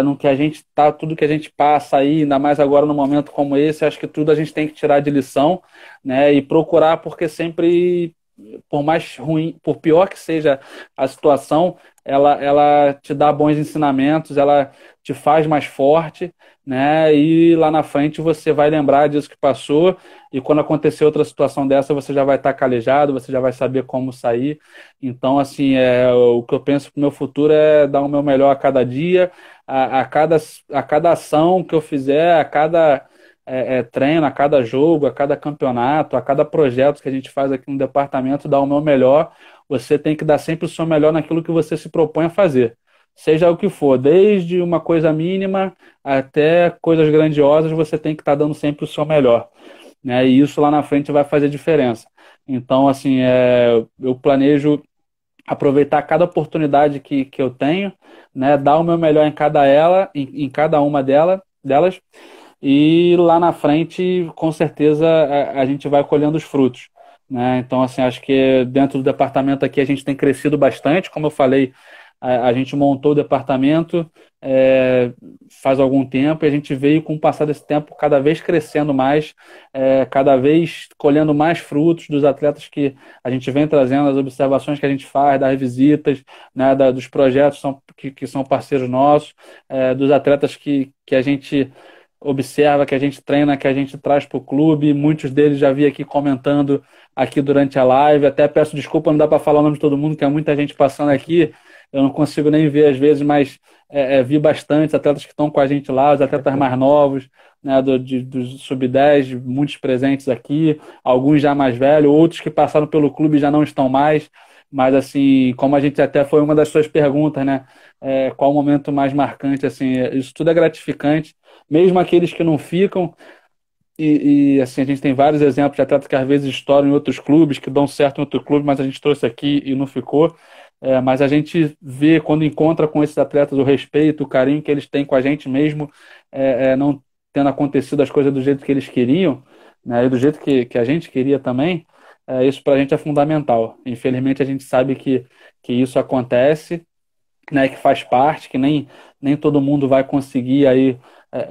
no que a gente tá, tudo que a gente passa aí, ainda mais agora num momento como esse, acho que tudo a gente tem que tirar de lição, né? E procurar, porque sempre, por mais ruim, por pior que seja a situação, ela te dá bons ensinamentos, ela te faz mais forte, né? E lá na frente você vai lembrar disso que passou, e quando acontecer outra situação dessa, você já vai estar calejado, você já vai saber como sair. Então, assim, o que eu penso para o meu futuro é dar o meu melhor a cada dia, a cada ação que eu fizer, a cada treino, a cada jogo, a cada campeonato, a cada projeto que a gente faz aqui no departamento, dar o meu melhor. Você tem que dar sempre o seu melhor naquilo que você se propõe a fazer. Seja o que for, desde uma coisa mínima até coisas grandiosas, você tem que estar dando sempre o seu melhor, né? E isso lá na frente vai fazer diferença. Então, assim, eu planejo aproveitar cada oportunidade que eu tenho, né? Dar o meu melhor em cada uma delas, e lá na frente, com certeza, a gente vai colhendo os frutos, né? Então, assim, acho que dentro do departamento aqui a gente tem crescido bastante, como eu falei, a gente montou o departamento faz algum tempo, e a gente veio, com o passar desse tempo, cada vez crescendo mais, cada vez colhendo mais frutos dos atletas que a gente vem trazendo, as observações que a gente faz, das visitas, né, dos projetos que são parceiros nossos, dos atletas que a gente observa, que a gente treina, que a gente traz para o clube. Muitos deles já vi aqui comentando aqui durante a live. Até peço desculpa, não dá para falar o nome de todo mundo, que é muita gente passando aqui. eu não consigo nem ver às vezes, mas vi bastante atletas que estão com a gente lá, os atletas mais novos, né, dos sub-10, muitos presentes aqui, alguns já mais velhos, outros que passaram pelo clube e já não estão mais, mas assim, como a gente até foi uma das suas perguntas, né, qual o momento mais marcante, assim, isso tudo é gratificante, mesmo aqueles que não ficam, assim, a gente tem vários exemplos de atletas que às vezes estouram em outros clubes, que dão certo em outro clube, mas a gente trouxe aqui e não ficou. Mas a gente vê, quando encontra com esses atletas, o respeito, o carinho que eles têm com a gente mesmo, não tendo acontecido as coisas do jeito que eles queriam, né, e do jeito que a gente queria também, isso para a gente é fundamental. Infelizmente, a gente sabe que isso acontece, né, que faz parte, que nem todo mundo vai conseguir aí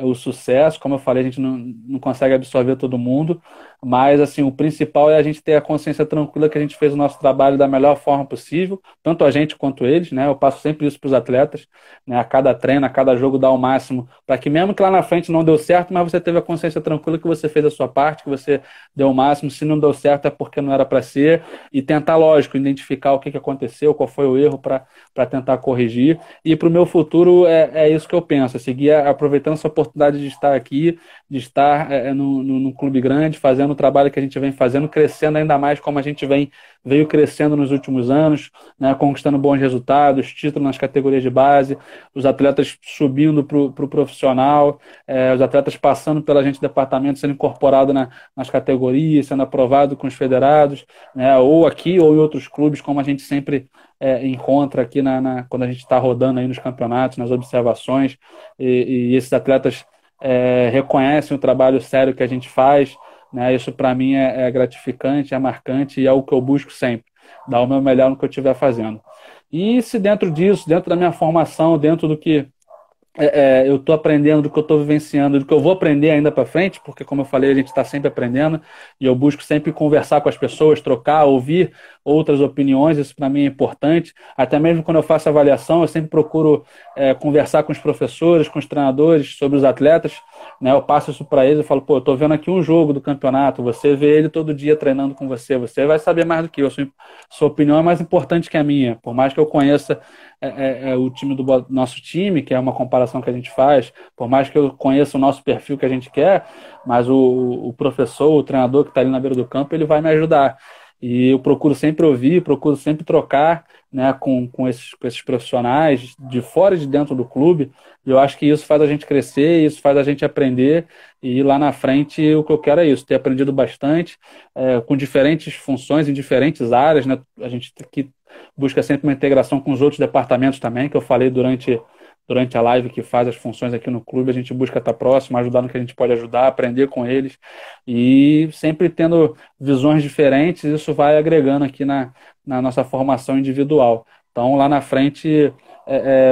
o sucesso. Como eu falei, a gente não consegue absorver todo mundo, mas assim, o principal é a gente ter a consciência tranquila que a gente fez o nosso trabalho da melhor forma possível, tanto a gente quanto eles, né? Eu passo sempre isso para os atletas, né? A cada treino, a cada jogo dá o máximo, para que mesmo que lá na frente não deu certo, mas você teve a consciência tranquila que você fez a sua parte, que você deu o máximo. Se não deu certo é porque não era para ser, e tentar, lógico, identificar o que aconteceu, qual foi o erro para tentar corrigir. E para o meu futuro é isso que eu penso, é seguir aproveitando essa oportunidade de estar aqui, de estar num clube grande, fazendo o trabalho que a gente vem fazendo, crescendo ainda mais como a gente veio crescendo nos últimos anos, né, conquistando bons resultados, títulos nas categorias de base, os atletas subindo para o profissional, os atletas passando pela gente departamento, sendo incorporado nas categorias, sendo aprovado com os federados, né, ou aqui ou em outros clubes, como a gente sempre encontra aqui quando a gente está rodando aí nos campeonatos, nas observações, e esses atletas reconhecem o trabalho sério que a gente faz, né? Isso para mim é gratificante, é marcante e é o que eu busco sempre, dar o meu melhor no que eu estiver fazendo. E se dentro disso, dentro da minha formação, dentro do que eu estou aprendendo, do que eu estou vivenciando, do que eu vou aprender ainda para frente, porque, como eu falei, a gente está sempre aprendendo e eu busco sempre conversar com as pessoas, trocar, ouvir outras opiniões. Isso para mim é importante. Até mesmo quando eu faço avaliação, eu sempre procuro conversar com os professores, com os treinadores sobre os atletas, né? Eu passo isso para eles, eu falo, pô, eu estou vendo aqui um jogo do campeonato, você vê ele todo dia treinando com você, você vai saber mais do que eu. Sua opinião é mais importante que a minha, por mais que eu conheça o time do nosso time, que é uma comparação que a gente faz, por mais que eu conheça o nosso perfil que a gente quer, mas o professor, o treinador que está ali na beira do campo, ele vai me ajudar. E eu procuro sempre ouvir, procuro sempre trocar, né, com esses profissionais de fora e de dentro do clube. E eu acho que isso faz a gente crescer, isso faz a gente aprender. E lá na frente o que eu quero é isso, ter aprendido bastante, com diferentes funções em diferentes áreas, né? A gente aqui busca sempre uma integração com os outros departamentos também, que eu falei durante a live, que faz as funções aqui no clube. A gente busca estar próximo, ajudar no que a gente pode ajudar, aprender com eles e sempre tendo visões diferentes. Isso vai agregando aqui na nossa formação individual. Então, lá na frente,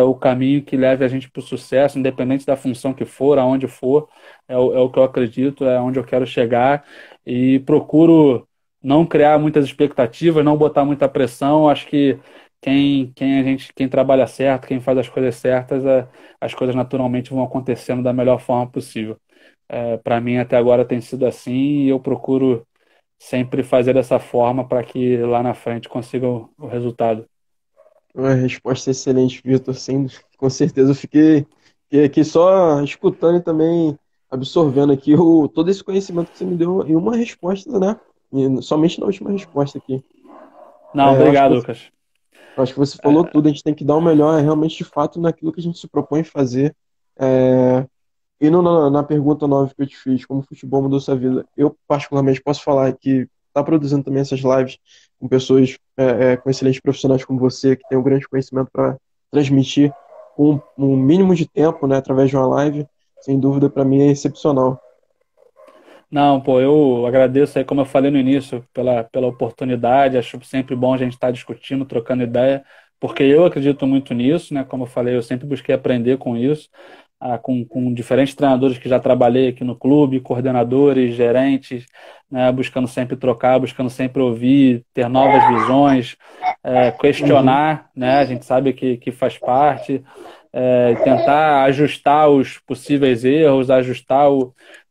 o caminho que leve a gente para o sucesso, independente da função que for, aonde for, é o que eu acredito, é onde eu quero chegar, e procuro não criar muitas expectativas, não botar muita pressão. Acho que quem trabalha certo, quem faz as coisas certas, as coisas naturalmente vão acontecendo da melhor forma possível. Para mim, até agora tem sido assim, e eu procuro sempre fazer dessa forma para que lá na frente consiga o resultado.
Uma resposta excelente, Vitor. Sim, com certeza eu fiquei aqui só escutando e também absorvendo aqui todo esse conhecimento que você me deu em uma resposta, né? E somente na última resposta aqui.
Não,
Eu acho que
obrigado, Lucas.
Eu acho que você falou tudo. A gente tem que dar o melhor, realmente, de fato, naquilo que a gente se propõe fazer. É, E na pergunta 9 que eu te fiz, como o futebol mudou sua vida, eu particularmente posso falar que está produzindo também essas lives com pessoas com excelentes profissionais como você, que tem um grande conhecimento para transmitir com um mínimo de tempo, né, através de uma live, sem dúvida, para mim é excepcional.
Não, pô, eu agradeço aí, como eu falei no início, pela oportunidade. Acho sempre bom a gente estar discutindo, trocando ideia, porque eu acredito muito nisso, né? Como eu falei, eu sempre busquei aprender com isso, com diferentes treinadores que já trabalhei aqui no clube, coordenadores, gerentes, né? Buscando sempre trocar, buscando sempre ouvir, ter novas visões,
Uhum.
questionar, né? A gente sabe que faz parte, tentar ajustar os possíveis erros, ajustar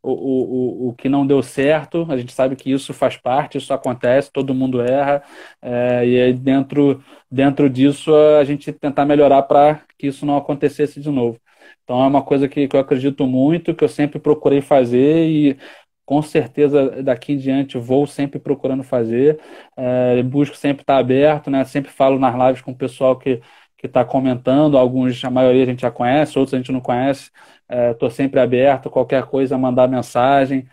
o que não deu certo. A gente sabe que isso faz parte, isso acontece, todo mundo erra, e aí dentro disso a gente tentar melhorar para que isso não acontecesse de novo. Então é uma coisa que eu acredito muito, que eu sempre procurei fazer e com certeza daqui em diante vou sempre procurando fazer. Busco sempre estar aberto, né? Sempre falo nas lives com o pessoal que está comentando, alguns, a maioria a gente já conhece, outros a gente não conhece. Estou sempre aberto, qualquer coisa, mandar mensagem.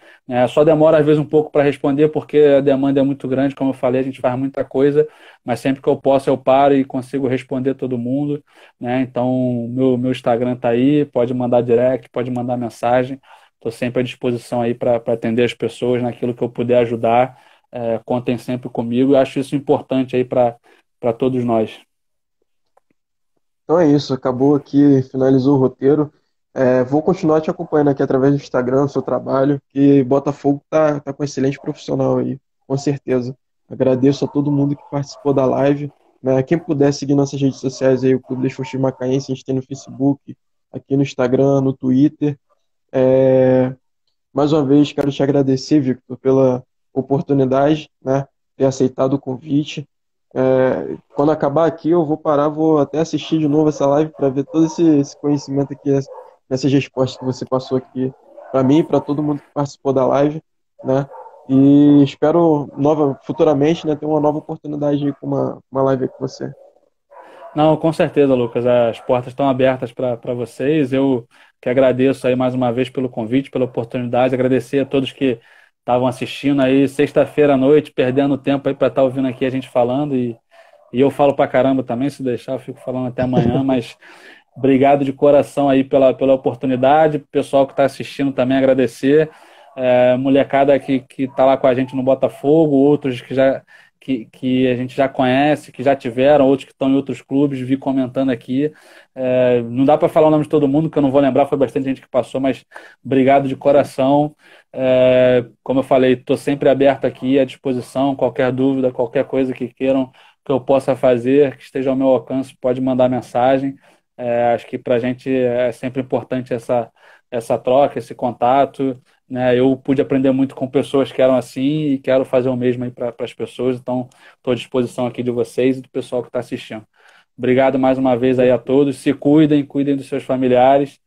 Só demora às vezes um pouco para responder, porque a demanda é muito grande, como eu falei, a gente faz muita coisa, mas sempre que eu posso eu paro e consigo responder todo mundo, né? Então, meu Instagram está aí, pode mandar direct, pode mandar mensagem. Estou sempre à disposição aí para atender as pessoas naquilo que eu puder ajudar. Contem sempre comigo. Eu acho isso importante aí para todos nós.
Então é isso, acabou aqui, finalizou o roteiro. Vou continuar te acompanhando aqui através do Instagram, do seu trabalho, que Botafogo tá com um excelente profissional aí, com certeza. Agradeço a todo mundo que participou da live, né? Quem puder seguir nossas redes sociais aí, o Clube Desportivo Macaense, a gente tem no Facebook, aqui no Instagram, no Twitter. É, Mais uma vez, quero te agradecer, Victor, pela oportunidade, né, ter aceitado o convite. Quando acabar aqui, eu vou parar, vou até assistir de novo essa live para ver todo esse conhecimento aqui, essas respostas que você passou aqui para mim e para todo mundo que participou da live, né? E espero futuramente, né, ter uma nova oportunidade aí com uma live aí com você.
Não, com certeza, Lucas. As portas estão abertas para vocês. Eu que agradeço aí mais uma vez pelo convite, pela oportunidade. Agradecer a todos que estavam assistindo aí sexta-feira à noite, perdendo tempo aí para estar ouvindo aqui a gente falando. E eu falo pra caramba também, se deixar, eu fico falando até amanhã, mas obrigado de coração aí pela oportunidade. Pessoal que está assistindo também agradecer. Molecada que está lá com a gente no Botafogo, outros que a gente já conhece, que já tiveram, outros que estão em outros clubes, vi comentando aqui. Não dá para falar o nome de todo mundo, que eu não vou lembrar, foi bastante gente que passou, mas obrigado de coração. Como eu falei, estou sempre aberto aqui à disposição, qualquer dúvida, qualquer coisa que queiram que eu possa fazer, que esteja ao meu alcance, pode mandar mensagem. Acho que para a gente é sempre importante essa troca, esse contato, né? Eu pude aprender muito com pessoas que eram assim e quero fazer o mesmo aí para as pessoas, então estou à disposição aqui de vocês e do pessoal que está assistindo. Obrigado mais uma vez aí a todos, se cuidem, cuidem dos seus familiares,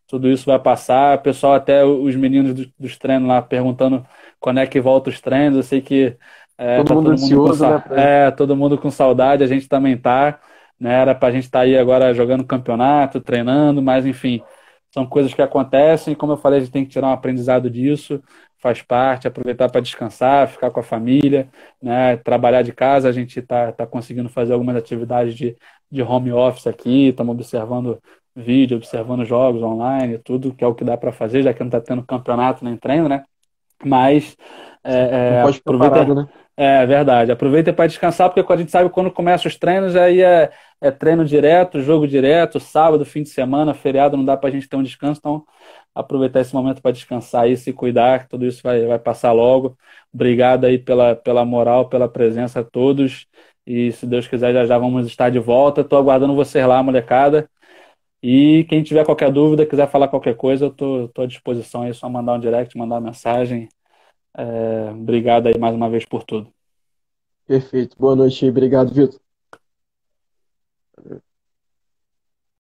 tudo isso vai passar. Pessoal, até os meninos dos treinos lá perguntando quando é que volta os treinos, eu sei que
Todo
tá
mundo
todo mundo
ansioso, né?
todo mundo com saudade, a gente também tá, né? Era pra gente estar aí agora jogando campeonato, treinando, mas enfim, são coisas que acontecem, e como eu falei, a gente tem que tirar um aprendizado disso, faz parte, aproveitar para descansar, ficar com a família, né? Trabalhar de casa, a gente tá conseguindo fazer algumas atividades de home office aqui, estamos observando vídeo, observando jogos online, tudo que é o que dá para fazer, já que não está tendo campeonato nem treino, né? Mas
Não pode ficar parado,
aproveita.
né?
É verdade, aproveita para descansar, porque a gente sabe quando começa os treinos, aí é treino direto, jogo direto, sábado, fim de semana, feriado, não dá para a gente ter um descanso, então aproveitar esse momento para descansar e se cuidar, que tudo isso vai passar logo. Obrigado aí pela moral, pela presença a todos, e se Deus quiser, já já vamos estar de volta. Estou aguardando vocês lá, molecada. E quem tiver qualquer dúvida, quiser falar qualquer coisa, eu tô à disposição aí, é só mandar um direct, mandar uma mensagem. Obrigado aí mais uma vez por tudo.
Perfeito. Boa noite, obrigado, Vitor.